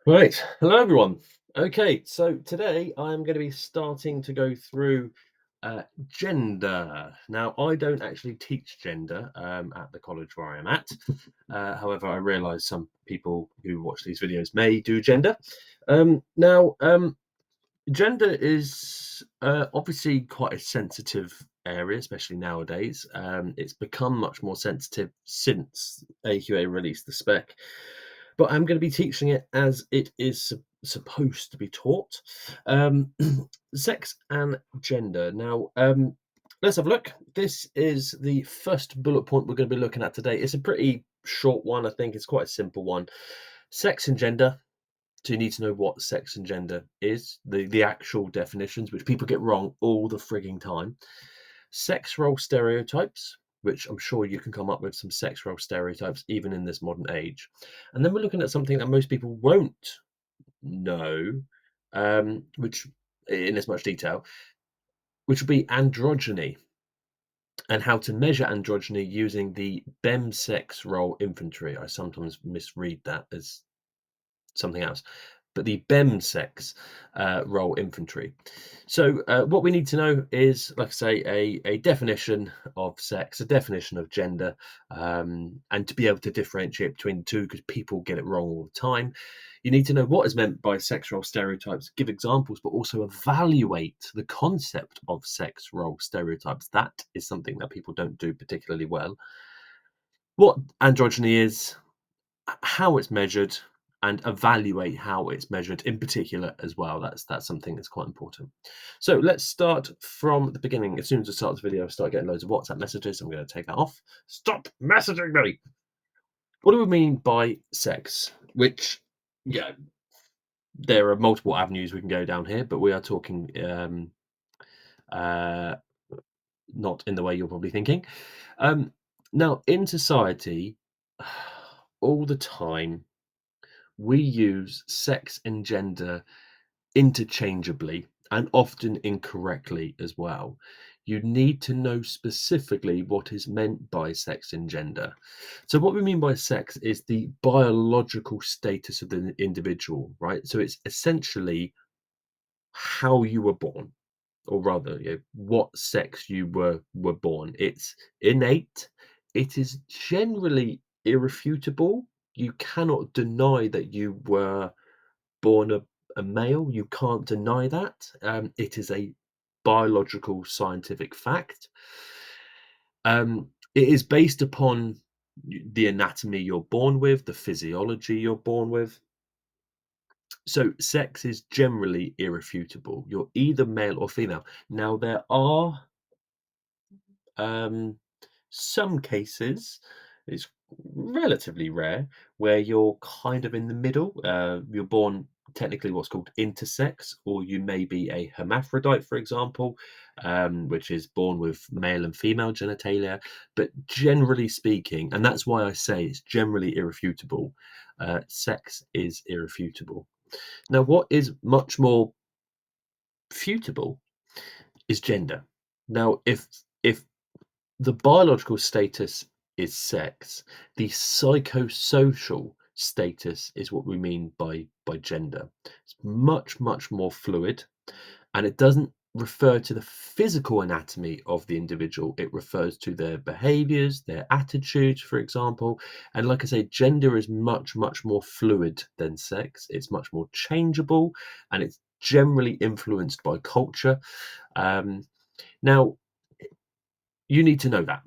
Right. Hello, everyone. Okay, so today I'm going to be starting to go through gender. Now, I don't actually teach gender at the college where I am at. However, I realise some people who watch these videos may do gender. Now, gender is obviously quite a sensitive area, especially nowadays. It's become much more sensitive since AQA released the spec, but I'm going to be teaching it as it is supposed to be taught. Um, Sex and gender. Now, let's have a look. This is the first bullet point we're going to be looking at today. It's a pretty short one, I think. It's quite a simple one. Sex and gender. So you need to know what sex and gender is, the actual definitions, which people get wrong all the frigging time. Sex role stereotypes, which I'm sure you can come up with some sex role stereotypes even in this modern age. And then we're looking at something that most people won't know, which in as much detail, which will be androgyny and how to measure androgyny using the BEM sex role inventory. I sometimes misread that as something else, but the BEM sex role infantry. So what we need to know is, like I say, a definition of sex, a definition of gender, and to be able to differentiate between the two, because people get it wrong all the time. You need to know what is meant by sex role stereotypes, give examples, but also evaluate the concept of sex role stereotypes. That is something that people don't do particularly well. What androgyny is, how it's measured, and evaluate how it's measured in particular as well. That's something that's quite important. So let's start from the beginning. As soon as I start the video, I start getting loads of WhatsApp messages. I'm going to take that off. Stop messaging me. What do we mean by sex? Which, yeah, there are multiple avenues we can go down here, but we are talking uh, not in the way you're probably thinking. Um, Now, in society, all the time, we use sex and gender interchangeably and often incorrectly as well. You need to know specifically what is meant by sex and gender. So, what we mean by sex is the biological status of the individual, right? So, it's essentially how you were born, or rather, what sex you were born. It's innate. It is generally irrefutable. You cannot deny that you were born a male. You can't deny that. It is a biological scientific fact. It is based upon the anatomy you're born with, the physiology you're born with. So sex is generally irrefutable. You're either male or female. Now there are um, some cases, it's relatively rare, where you're kind of in the middle. You're born technically what's called intersex, or you may be a hermaphrodite, for example, which is born with male and female genitalia. But generally speaking, and that's why I say it's generally irrefutable, sex is irrefutable. Now, what is much more futable is gender. Now, if the biological status is sex, the psychosocial status is what we mean by gender. It's much more fluid, and it doesn't refer to the physical anatomy of the individual. It refers to their behaviors, their attitudes, for example. And like I say, gender is much more fluid than sex. It's much more changeable, and it's generally influenced by culture. Now, you need to know that.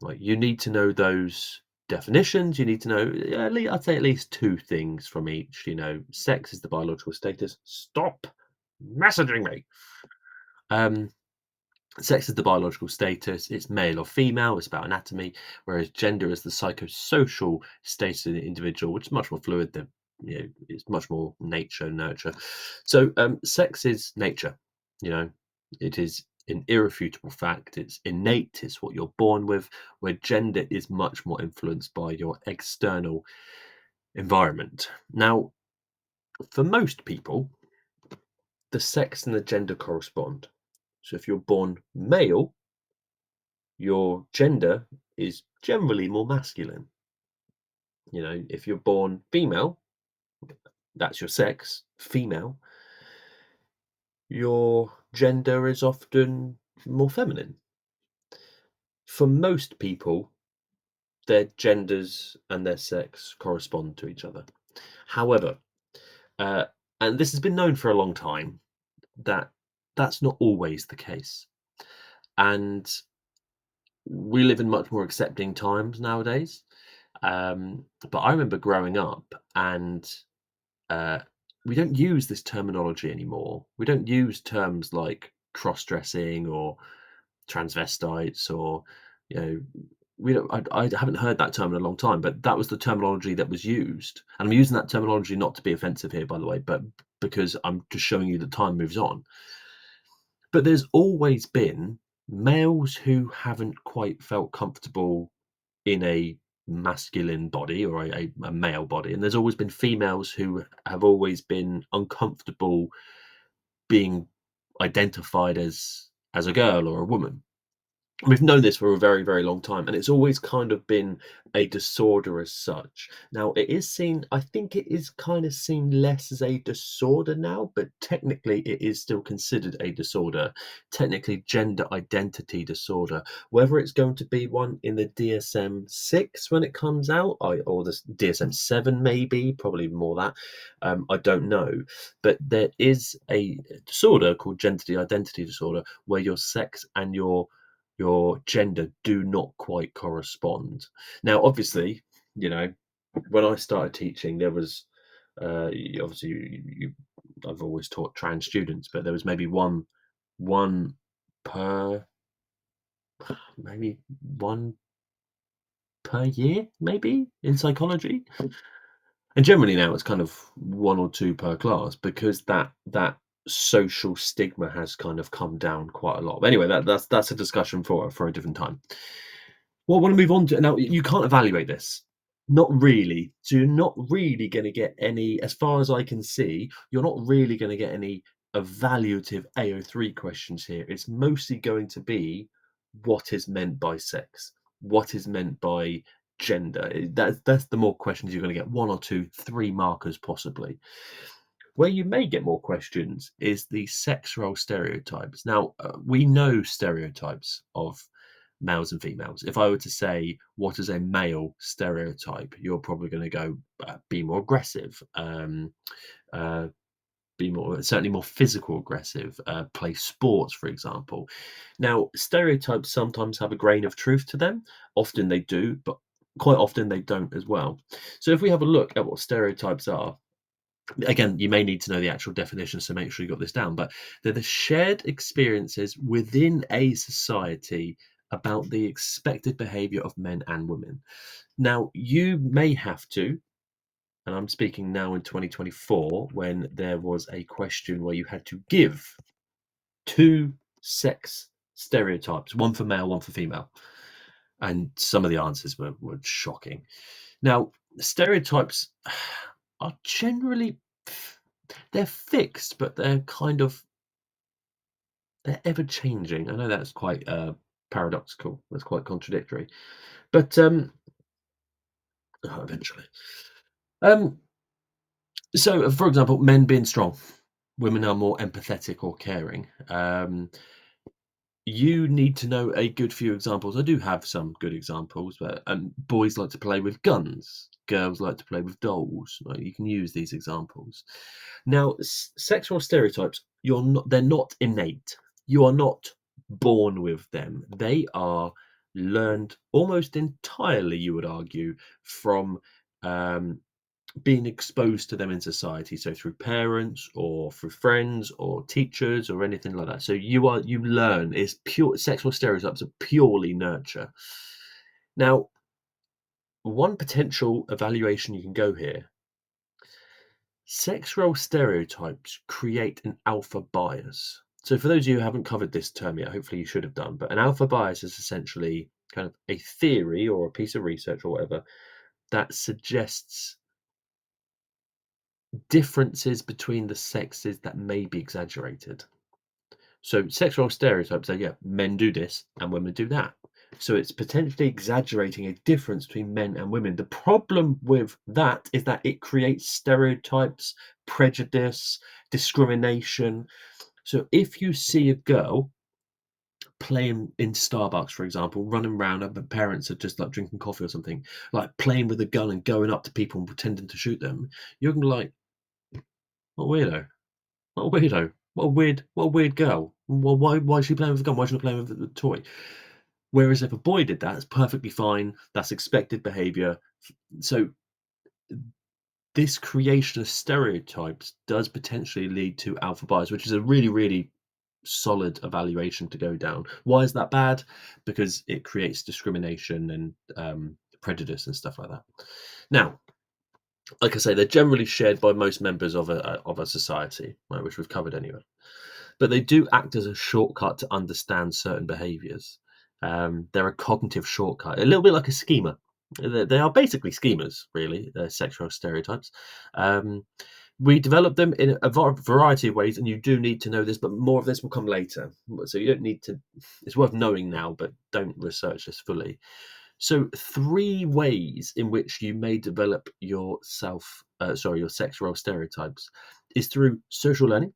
Like, you need to know those definitions. You need to know, I'd say at least two things from each. Sex is the biological status. Stop messaging me. Um, Sex is the biological status. It's male or female. It's about anatomy. Whereas gender is the psychosocial status of the individual, which is much more fluid. It's much more nature, nurture. So, sex is nature. You know, it is an irrefutable fact. It's innate. It's what you're born with. Where gender is much more influenced by your external environment. Now, for most people, the sex and the gender correspond. So, if you're born male, your gender is generally more masculine. If you're born female, that's your sex, female, your gender is often more feminine. For most people, their genders and their sex correspond to each other. However, uh, and this has been known for a long time, that that's not always the case. And we live in much more accepting times nowadays. But I remember growing up and uh, we don't use this terminology anymore. We don't use terms like cross dressing or transvestites or, you know, we don't, I haven't heard that term in a long time, but that was the terminology that was used. And I'm using that terminology not to be offensive here, by the way, but because I'm just showing you that time moves on. But there's always been males who haven't quite felt comfortable in a masculine body or a male body, and there's always been females who have always been uncomfortable being identified as a girl or a woman. We've known this for a very, very long time, and it's always kind of been a disorder as such. Now, it is seen, I think it is kind of seen less as a disorder now, but technically it is still considered a disorder. Technically, gender identity disorder. Whether it's going to be one in the DSM-6 when it comes out, or the DSM-7 maybe, probably more that, I don't know. But there is a disorder called gender identity disorder where your sex and your gender do not quite correspond. Now, obviously, you know, when I started teaching, there was obviously I've always taught trans students, but there was maybe one per maybe one per year, maybe in psychology. And generally now it's kind of one or two per class because that social stigma has kind of come down quite a lot. But anyway, that's a discussion for a different time. Well, I want to move on to now. You can't evaluate this. Not really. So you're not really going to get any, as far as I can see, you're not really going to get any evaluative AO3 questions here. It's mostly going to be what is meant by sex, what is meant by gender. That's the more questions you're going to get. One or two, three markers possibly. Where you may get more questions is the sex role stereotypes. Now, we know stereotypes of males and females. If I were to say, what is a male stereotype, you're probably going to go, be more aggressive, uh, be more, certainly more physical aggressive, play sports, for example. Now, stereotypes sometimes have a grain of truth to them. Often they do, but quite often they don't as well. So if we have a look at what stereotypes are, again, you may need to know the actual definition, so make sure you got this down. But they're the shared experiences within a society about the expected behavior of men and women. Now, you may have to, and I'm speaking now in 2024, when there was a question where you had to give two sex stereotypes, one for male, one for female. And some of the answers were shocking. Now, stereotypes are generally they're fixed, but they're ever changing. I know that's quite paradoxical. That's quite contradictory. But eventually. Um, so, for example, men being strong, women are more empathetic or caring. You need to know a good few examples. I do have some good examples, but boys like to play with guns, girls like to play with dolls. Like, you can use these examples. Now, sexual stereotypes, they're not innate. You are not born with them. They are learned almost entirely, you would argue, from um, being exposed to them in society, so through parents or through friends or teachers or anything like that. So you learn, it's pure, sexual stereotypes are purely nurture. Now, one potential evaluation you can go here: sex role stereotypes create an alpha bias. So for those of you who haven't covered this term yet, hopefully you should have done, but an alpha bias is essentially kind of a theory or a piece of research or whatever that suggests differences between the sexes that may be exaggerated. So sexual stereotypes say, yeah, men do this and women do that. So it's potentially exaggerating a difference between men and women. The problem with that is that it creates stereotypes, prejudice, discrimination. So if you see a girl playing in Starbucks, for example, running around and the parents are just like drinking coffee or something, like playing with a gun and going up to people and pretending to shoot them, you're gonna be like, what a weirdo. What a weirdo. What a weird girl. Well, why is she playing with a gun? Why is she not playing with the toy? Whereas if a boy did that, it's perfectly fine. That's expected behavior. So this creation of stereotypes does potentially lead to alpha bias, which is a really, really solid evaluation to go down. Why is that bad? Because it creates discrimination and prejudice and stuff like that. Now, like I say, they're generally shared by most members of a society, right, which we've covered anyway. But they do act as a shortcut to understand certain behaviors. They're a cognitive shortcut, a little bit like a schema. They are basically schemas, really. They're sexual stereotypes. Um, we develop them in a variety of ways, and you do need to know this, but more of this will come later. So you don't need to, it's worth knowing now, but don't research this fully. So, three ways in which you may develop your sexual stereotypes is through social learning,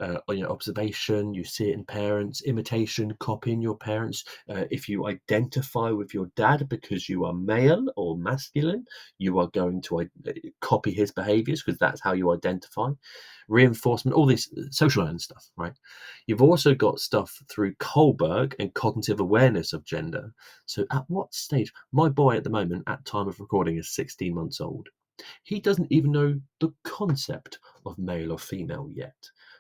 on your observation, you see it in parents, imitation, copying your parents. If you identify with your dad because you are male or masculine, you are going to copy his behaviors because that's how you identify. Reinforcement, all this social learning stuff, right? You've also got stuff through Kohlberg and cognitive awareness of gender. So, at what stage? My boy at the moment, at time of recording, is 16 months old. He doesn't even know the concept of male or female yet.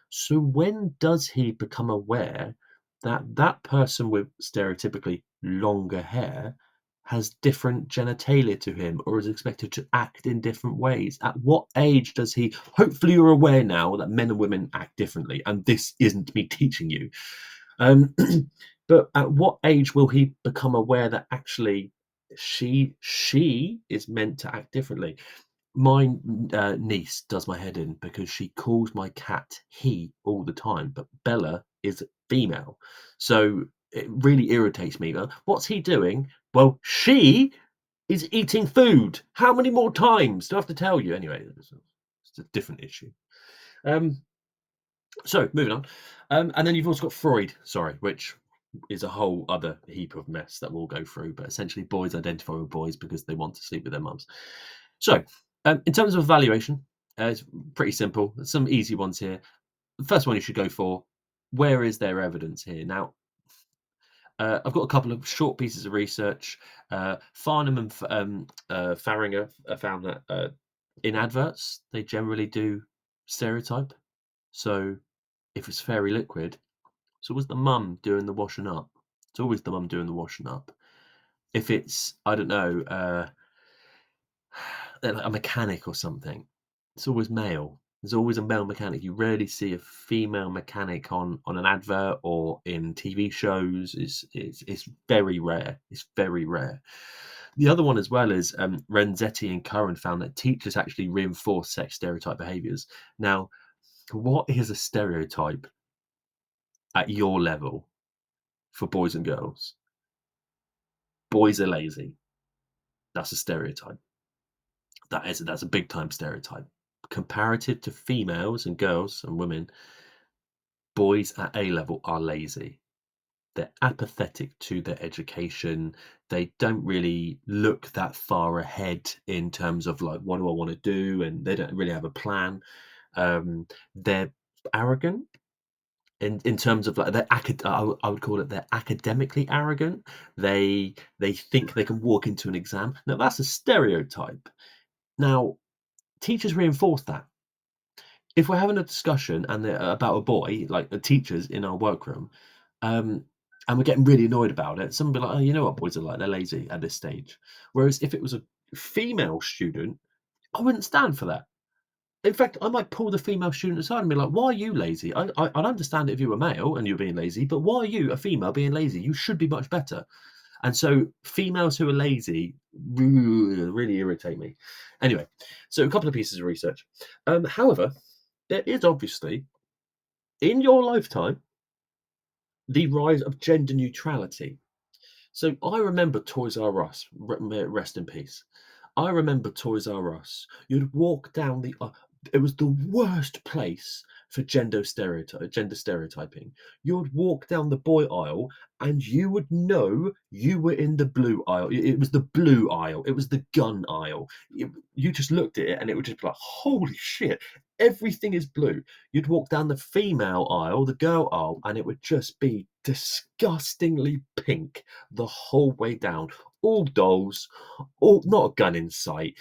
So when does he become aware that that person with stereotypically longer hair has different genitalia to him or is expected to act in different ways? At what age does he? Hopefully, you're aware now that men and women act differently, and this isn't me teaching you. Um, but at what age will he become aware that actually she is meant to act differently? My niece does my head in because she calls my cat he all the time, but Bella is female. So it really irritates me. What's he doing? Well, she is eating food. How many more times do I have to tell you? Anyway, it's a different issue. Um, so moving on. And then you've also got Freud, sorry, which is a whole other heap of mess that we'll go through. But essentially, boys identify with boys because they want to sleep with their mums. So, in terms of evaluation, it's pretty simple. There's some easy ones here. The first one you should go for: where is there evidence here? Now, I've got a couple of short pieces of research. Farnham and Farringer found that in adverts they generally do stereotype. So, if it's fairy liquid, it's always the mum doing the washing up. It's always the mum doing the washing up. If it's, I don't know, like a mechanic or something, it's always male. There's always a male mechanic. You rarely see a female mechanic on an advert or in TV shows. It's very rare. It's very rare. The other one as well is Renzetti and Curran found that teachers actually reinforce sex stereotype behaviors. Now, what is a stereotype at your level for boys and girls? Boys are lazy. That's a stereotype. That's a big time stereotype. Comparative to females and girls and women, boys at A level are lazy. They're apathetic to their education. They don't really look that far ahead in terms of like, what do I want to do? And they don't really have a plan. They're arrogant in terms of like I would call it they're academically arrogant. They think they can walk into an exam. Now that's a stereotype. Now teachers reinforce that. If we're having a discussion and about a boy, like the teachers in our workroom, and we're getting really annoyed about it, someone will be like, "Oh, you know what boys are like? They're lazy at this stage." Whereas if it was a female student, I wouldn't stand for that. In fact, I might pull the female student aside and be like, "Why are you lazy? I'd understand it if you were male and you're being lazy, but why are you, a female, being lazy? You should be much better." And so females who are lazy really irritate me. Anyway, so a couple of pieces of research. However, there is obviously, in your lifetime, the rise of gender neutrality. So I remember Toys R Us, rest in peace. I remember Toys R Us. You'd walk down the it was the worst place for gender stereotyping. You'd walk down the boy aisle and you would know you were in the blue aisle. It was the blue aisle. It was the gun aisle. You just looked at it and it would just be like, holy shit, everything is blue. You'd walk down the female aisle, the girl aisle, and it would just be disgustingly pink the whole way down. All dolls, all not a gun in sight.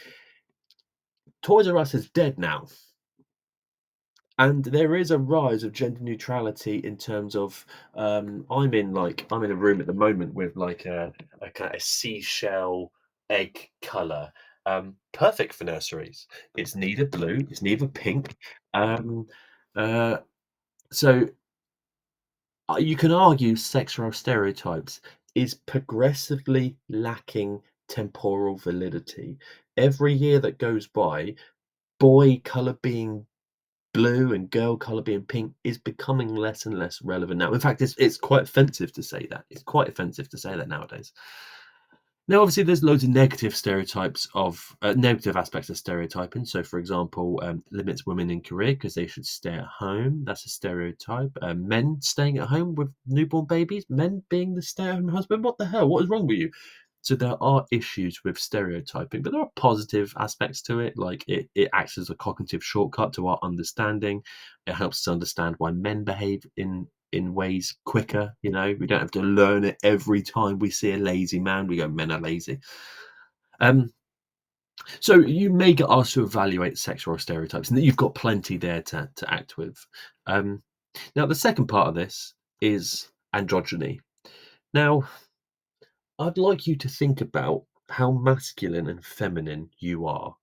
Toys R Us is dead now. And there is a rise of gender neutrality in terms of I'm in a room at the moment with like a kind of seashell egg color. Perfect for nurseries. It's neither blue, it's neither pink. Um, uh, so you can argue sexual stereotypes is progressively lacking temporal validity. Every year that goes by, boy color being blue and girl color being pink is becoming less and less relevant now. In fact, it's quite offensive to say that. It's quite offensive to say that nowadays. Now, obviously, there's loads of negative stereotypes of negative aspects of stereotyping. So, for example, limits women in career because they should stay at home. That's a stereotype. Men staying at home with newborn babies. Men being the stay-at-home husband. What the hell? What is wrong with you? So there are issues with stereotyping, but there are positive aspects to it. Like it acts as a cognitive shortcut to our understanding. It helps us understand why men behave in ways quicker. You know, we don't have to learn it every time we see a lazy man. We go, men are lazy. Um, so you may get asked to evaluate sexual stereotypes, and you've got plenty there to act with. Um, Now, the second part of this is androgyny. Now, I'd like you to think about how masculine and feminine you are.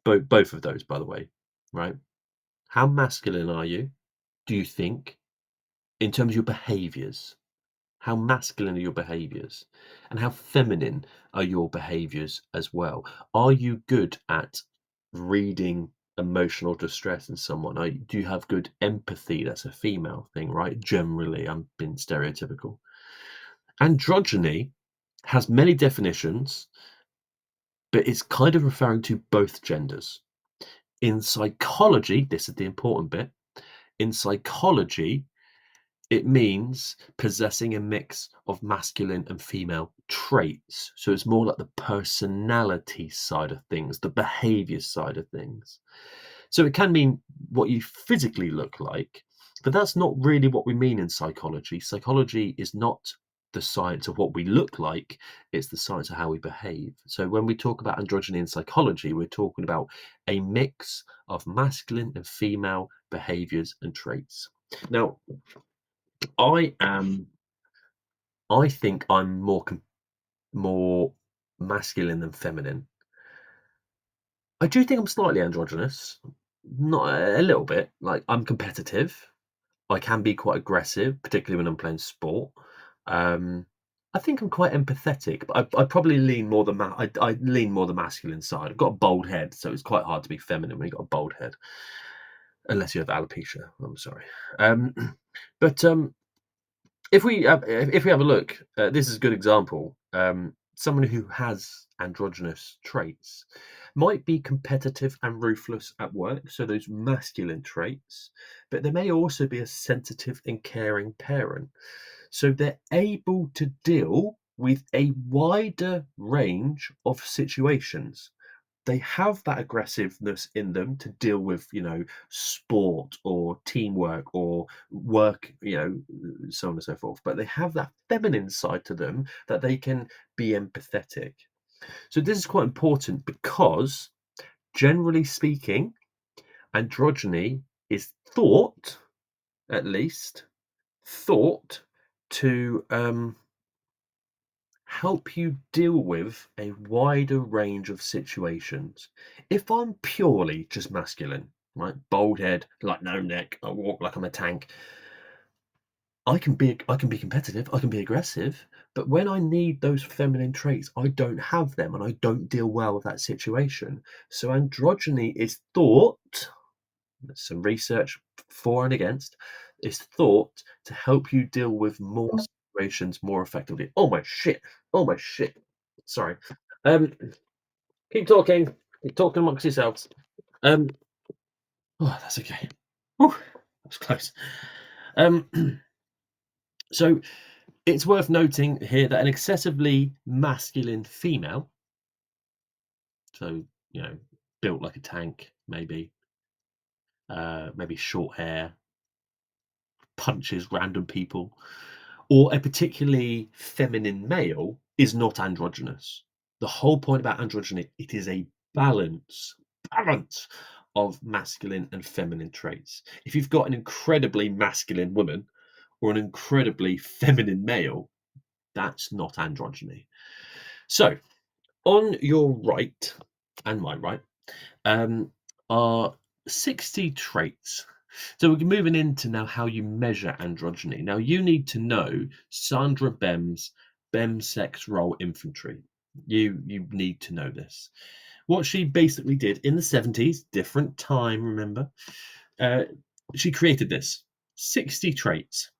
Both of those, by the way, right? How masculine are you? Do you think, in terms of your behaviors? How masculine are your behaviors? And how feminine are your behaviors as well? Are you good at reading emotional distress in someone? Do you have good empathy? That's a female thing, right? Generally, I'm being stereotypical. Androgyny has many definitions, but it's kind of referring to both genders. In psychology, this is the important bit. In psychology, it means possessing a mix of masculine and female traits. So it's more like the personality side of things, the behavior side of things. So it can mean what you physically look like, but that's not really what we mean in psychology. Psychology is not the science of what we look like, it's the science of how we behave. So when we talk about androgyny in psychology, we're talking about a mix of masculine and female behaviors and traits. Now, I am I think I'm more masculine than feminine. I do think I'm slightly androgynous, not a little bit. Like I'm competitive. I can be quite aggressive, particularly when I'm playing sport. Um, I think I'm quite empathetic, but I probably lean more I lean more the masculine side. I've got a bald head, so it's quite hard to be feminine when you've got a bald head, unless you have alopecia. I'm sorry, um, but if we have a look, this is a good example. Someone who has androgynous traits might be competitive and ruthless at work, so those masculine traits, but they may also be a sensitive and caring parent. So they're able to deal with a wider range of situations. They have that aggressiveness in them to deal with, sport or teamwork or work, so on and so forth. But they have that feminine side to them that they can be empathetic. So this is quite important because, generally speaking, androgyny is thought, at least, thought to help you deal with a wider range of situations. If I'm purely just masculine, right, bald head, like no neck, I walk like I'm a tank, I can be competitive, I can be aggressive, but when I need those feminine traits, I don't have them and I don't deal well with that situation. So androgyny is thought, there's some research for and against, is thought to help you deal with more. situations more effectively. Oh my shit. Oh my shit. Sorry. Um, keep talking. Keep talking amongst yourselves. Um, oh, that's okay. Whew, that's close. Um, so it's worth noting here that an excessively masculine female, so built like a tank, maybe short hair, punches random people, or a particularly feminine male is not androgynous. The whole point about androgyny, it is a balance of masculine and feminine traits. If you've got an incredibly masculine woman or an incredibly feminine male, that's not androgyny. So, on your right and my right, um, are 60 traits. So we're moving into now how you measure androgyny. Now you need to know Sandra Bem's Bem sex role infantry. You need to know this. What she basically did in the 70s, different time, remember, uh, she created this 60 traits.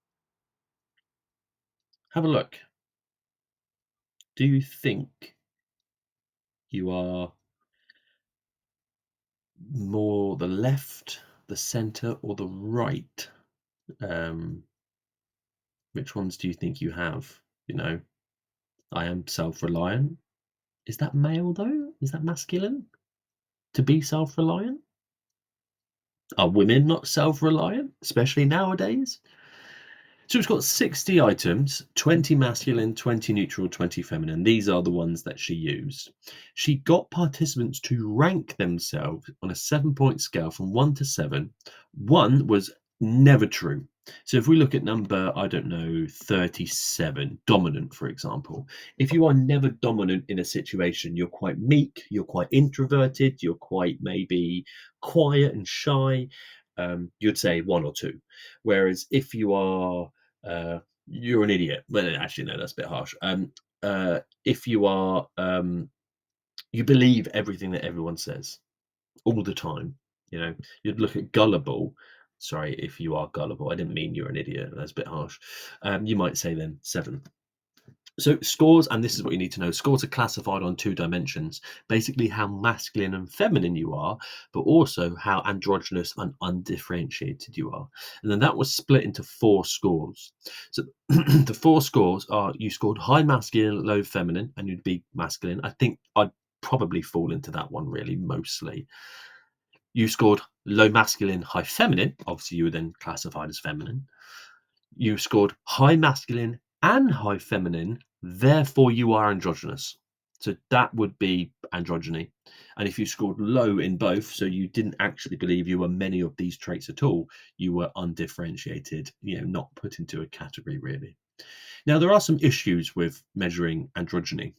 Have a look. Do you think you are more the left, the center, or the right? Um, which ones do you think you have? You know, I am self-reliant. Is that male though? Is that masculine? To be self-reliant? Are women not self-reliant, especially nowadays? So it's got 60 items, 20 masculine, 20 neutral, 20 feminine. These are the ones that she used. She got participants to rank themselves on a 7-point scale from 1 to 7. 1 was never true. So if we look at number, I don't know, 37, dominant, for example, if you are never dominant in a situation, you're quite meek, you're quite introverted, you're quite maybe quiet and shy, you'd say 1 or 2. Whereas if you are you're an idiot. Well, actually, no, that's a bit harsh. If you are, you believe everything that everyone says all the time. You'd look at gullible. Sorry, if you are gullible, I didn't mean you're an idiot. That's a bit harsh. You might say then 7. So scores, and this is what you need to know, scores are classified on 2 dimensions, basically how masculine and feminine you are, but also how androgynous and undifferentiated you are. And then that was split into 4 scores. So the 4 scores are: you scored high masculine, low feminine, and you'd be masculine. I think I'd probably fall into that one really, mostly. You scored low masculine, high feminine. Obviously, you were then classified as feminine. You scored high masculine and high feminine, therefore you are androgynous. So that would be androgyny. And if you scored low in both, so you didn't actually believe you were many of these traits at all, you were undifferentiated, not put into a category really. Now, there are some issues with measuring androgyny.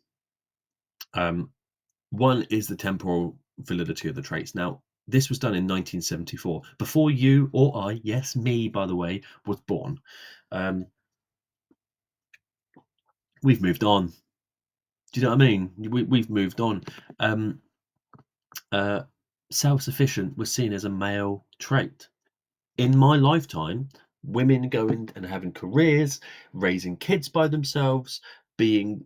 One is the temporal validity of the traits. Now, this was done in 1974, before you or I, yes, me, by the way, was born. Um, we've moved on. Do you know what I mean? We've moved on. Um, uh, Self-sufficient was seen as a male trait. In my lifetime, women going and having careers, raising kids by themselves, being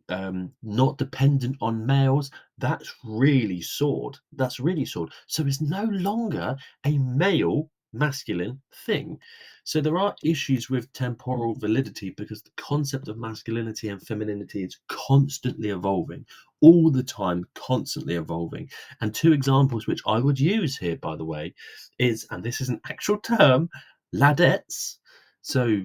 not dependent on males, that's really soared. That's really soared. So it's no longer a male masculine thing. So there are issues with temporal validity because the concept of masculinity and femininity is constantly evolving, all the time, constantly evolving. And 2 examples which I would use here, by the way, is, and this is an actual term, ladettes. So,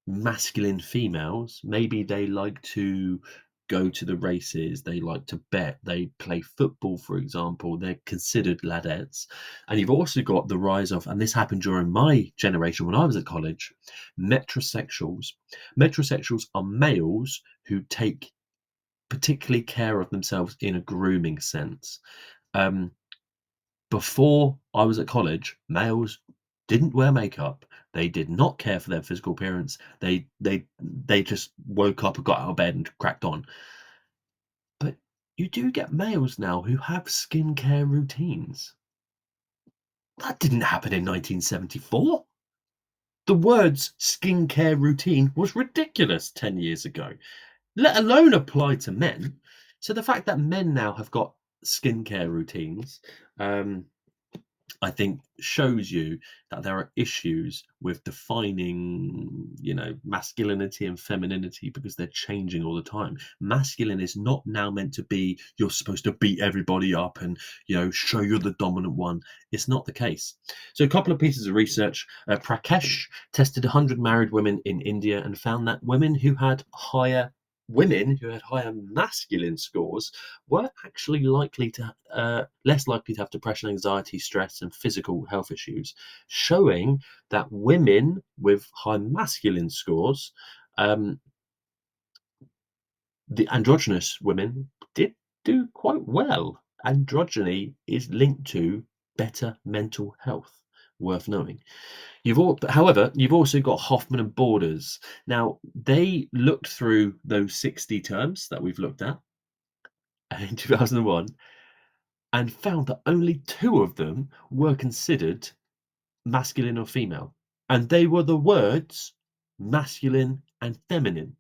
masculine females, maybe they like to go to the races, they like to bet, they play football, for example, they're considered ladettes. And you've also got the rise of, and this happened during my generation when I was at college, metrosexuals. Metrosexuals are males who take particularly care of themselves in a grooming sense. Um, Before I was at college, males didn't wear makeup. They did not care for their physical appearance. They just woke up and got out of bed and cracked on. But you do get males now who have skincare routines. That didn't happen in 1974. The words skincare routine was ridiculous 10 years ago, let alone apply to men. So the fact that men now have got skincare routines, um, I think shows you that there are issues with defining, masculinity and femininity because they're changing all the time. Masculine is not now meant to be you're supposed to beat everybody up and show you're the dominant one. It's not the case. So a couple of pieces of research. Prakash tested 100 married women in India and found that women who had higher masculine scores were actually less likely to have depression, anxiety, stress, and physical health issues, showing that women with high masculine scores, the androgynous women, did do quite well. Androgyny is linked to better mental health. Worth knowing. However, you've also got Hoffman and Borders. Now, they looked through those 60 terms that we've looked at in 2001 and found that only two of them were considered masculine or female. And they were the words masculine and feminine.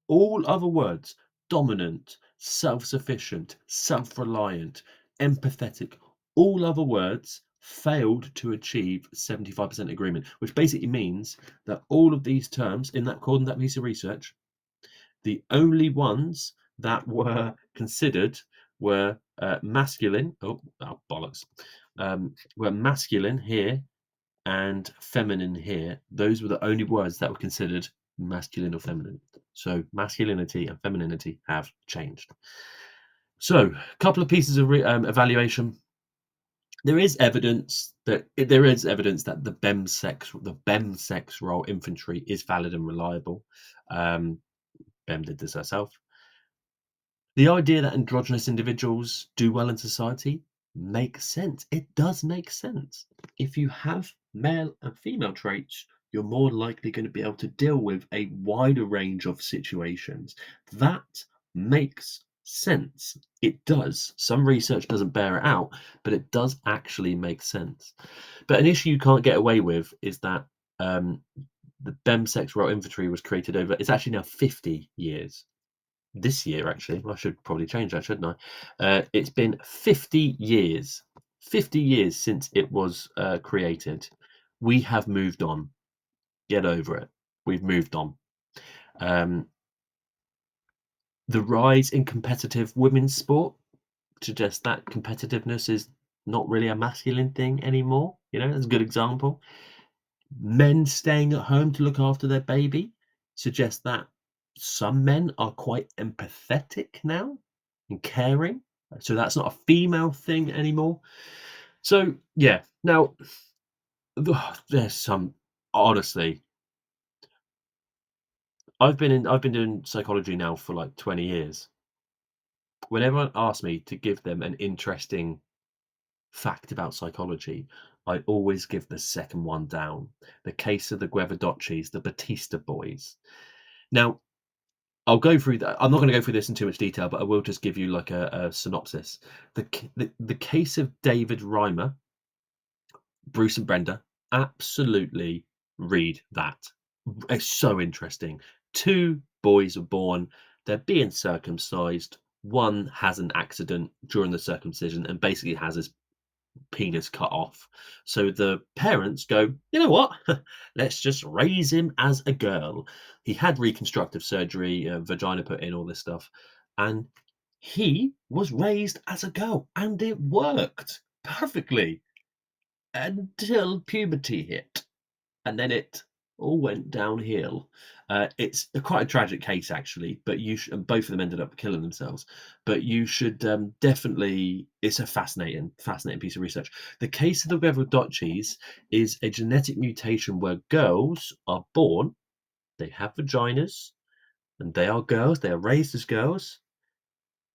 All other words, dominant, self sufficient, self reliant, empathetic, all other words failed to achieve 75% agreement, which basically means that all of these terms, according to that piece of research, the only ones that were considered were masculine. Bollocks. Were masculine here and feminine here. Those were the only words that were considered masculine or feminine. So masculinity and femininity have changed. So, a couple of pieces of evaluation. There is evidence that the BEM sex role infantry is valid and reliable. BEM did this herself. The idea that androgynous individuals do well in society makes sense. It does make sense. If you have male and female traits, you're more likely going to be able to deal with a wider range of situations. That makes sense. It does. Some research doesn't bear it out, but it does actually make sense. But an issue you can't get away with is that the BEM sex role infantry was created it's actually now 50 years. This year, actually. I should probably change that, shouldn't I? It's been 50 years. 50 years since it was created. We have moved on. Get over it. We've moved on. The rise in competitive women's sport suggests that competitiveness is not really a masculine thing anymore. That's a good example. Men staying at home to look after their baby suggests that some men are quite empathetic now and caring. So that's not a female thing anymore. So yeah, now there's some honestly. I've been doing psychology now for like 20 years. When everyone asks me to give them an interesting fact about psychology, I always give the second one down. The case of the Guevardoccis, the Batista boys. Now, I'll go through that. I'm not going to go through this in too much detail, but I will just give you like a synopsis. The case of David Reimer, Bruce and Brenda, absolutely read that. It's so interesting. Two boys are born, they're being circumcised. One has an accident during the circumcision and basically has his penis cut off. So the parents go, you know what? Let's just raise him as a girl. He had reconstructive surgery, vagina put in, all this stuff. And he was raised as a girl and it worked perfectly until puberty hit. And then it all went downhill. It's quite a tragic case, actually, but both of them ended up killing themselves. But you should definitely. It's a fascinating piece of research. The case of the Guevardoccis is a genetic mutation where girls are born, they have vaginas, and they are girls. They are raised as girls,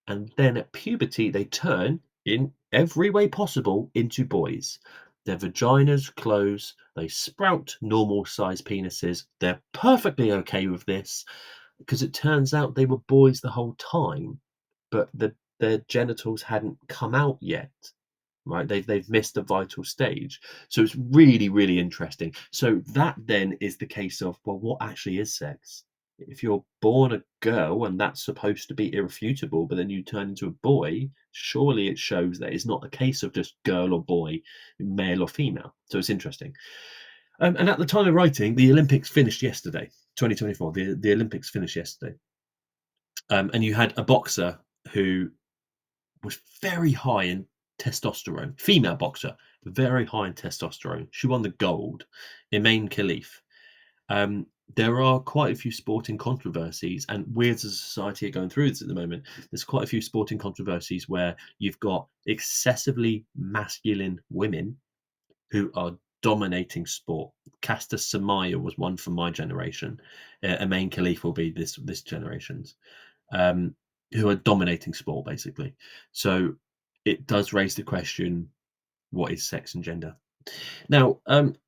and then at puberty they turn in every way possible into boys. Their vaginas close, they sprout normal sized penises. They're perfectly okay with this because it turns out they were boys the whole time, but their genitals hadn't come out yet. right? They've missed a vital stage. So it's really, really interesting. So that then is the case of, well, what actually is sex? If you're born a girl and that's supposed to be irrefutable, but then you turn into a boy, surely it shows that it's not a case of just girl or boy, male or female. So it's interesting. And at the time of writing, the Olympics finished yesterday, 2024. The Olympics finished yesterday. And you had a boxer who was very high in testosterone, female boxer, very high in testosterone. She won the gold, Emaine Khalif. Um, there are quite a few sporting controversies, and we as a society are going through this at the moment. There's quite a few sporting controversies where you've got excessively masculine women who are dominating sport. Casta Samaya was one from my generation. Emaine Khalif will be this generation's, um, who are dominating sport basically. So it does raise the question: what is sex and gender? Now,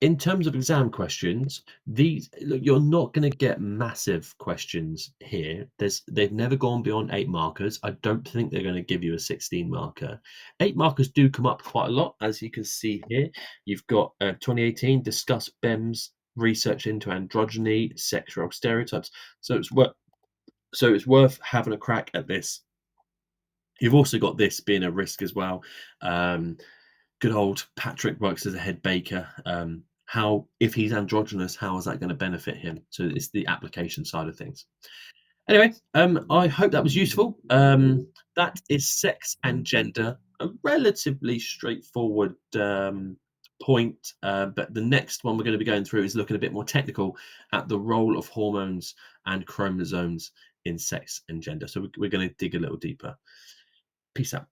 in terms of exam questions, these look, you're not going to get massive questions here. They've never gone beyond 8 markers. I don't think they're going to give you a 16 marker. 8 markers do come up quite a lot, as you can see here. You've got 2018 discuss BEM's research into androgyny, sexual stereotypes. So it's worth having a crack at this. You've also got this being a risk as well. Um, Good old Patrick works as a head baker. How, if he's androgynous, how is that going to benefit him? So it's the application side of things. Anyway, I hope that was useful. That is sex and gender, a relatively straightforward point. But the next one we're going to be going through is looking a bit more technical at the role of hormones and chromosomes in sex and gender. So we're going to dig a little deeper. Peace out.